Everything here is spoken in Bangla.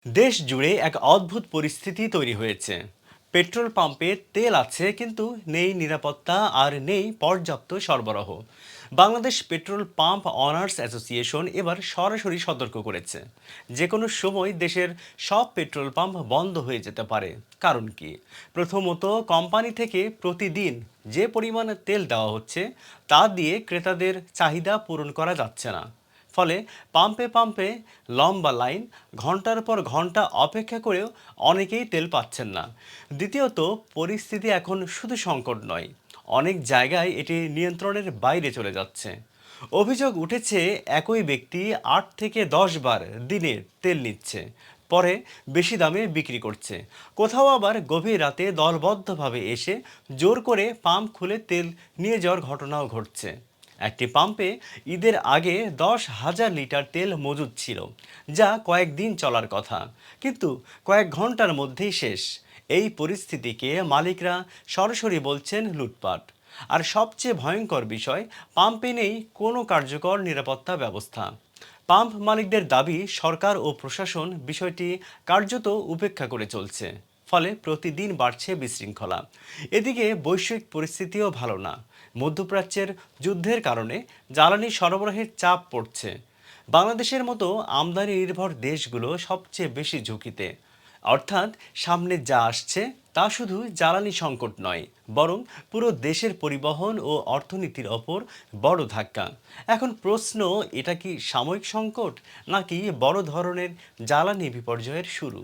দেশ জুড়ে এক অদ্ভুত পরিস্থিতি তৈরি হয়েছে। পেট্রোল পাম্পে তেল আছে কিন্তু নেই নিরাপত্তা আর নেই পর্যাপ্ত সরবরাহ। Bangladesh petrol pump honours association এবার সরাসরি সতর্ক করেছে, যে কোনো সময় দেশের সব পেট্রোল পাম্প বন্ধ হয়ে যেতে পারে। কারণ কি? প্রথমত, কোম্পানি থেকে প্রতিদিন যে পরিমাণে তেল দেওয়া হচ্ছে তা দিয়ে ক্রেতাদের চাহিদা পূরণ করা যাচ্ছে না। ফলে পাম্পে পাম্পে লম্বা লাইন, ঘন্টার পর ঘন্টা অপেক্ষা করেও অনেকেই তেল পাচ্ছেন না। দ্বিতীয়ত, পরিস্থিতি এখন শুধু সংকট নয়, অনেক জায়গায় এটি নিয়ন্ত্রণের বাইরে চলে যাচ্ছে। অভিযোগ উঠেছে, একই ব্যক্তি 8 থেকে 10 বার দিনে তেল নিচ্ছে, পরে বেশি দামে বিক্রি করছে। কোথাও আবার গভীর রাতে দলবদ্ধভাবে এসে জোর করে পাম্প খুলে তেল নিয়ে যাওয়ার ঘটনাও ঘটছে। একটি পাম্পে ঈদের আগে 10,000 লিটার তেল মজুদ ছিল, যা কয়েকদিন চলার কথা, কিন্তু কয়েক ঘন্টার মধ্যেই শেষ। এই পরিস্থিতিকে মালিকরা সরাসরি বলছেন লুটপাট। আর সবচেয়ে ভয়ঙ্কর বিষয়, পাম্পে নেই কোনো কার্যকর নিরাপত্তা ব্যবস্থা। পাম্প মালিকদের দাবি, সরকার ও প্রশাসন বিষয়টি কার্যত উপেক্ষা করে চলছে। ফলে প্রতিদিন বাড়ছে বিশৃঙ্খলা। এদিকে বৈশ্বিক পরিস্থিতিও ভালো না। মধ্যপ্রাচ্যের যুদ্ধের কারণে জ্বালানি সরবরাহের চাপ পড়ছে। বাংলাদেশের মতো আমদানি নির্ভর দেশগুলো সবচেয়ে বেশি ঝুঁকিতে। অর্থাৎ সামনে যা আসছে তা শুধু জ্বালানি সংকট নয়, বরং পুরো দেশের পরিবহন ও অর্থনীতির ওপর বড় ধাক্কা। এখন প্রশ্ন, এটা কি সাময়িক সংকট নাকি বড় ধরনের জ্বালানি বিপর্যয়ের শুরু?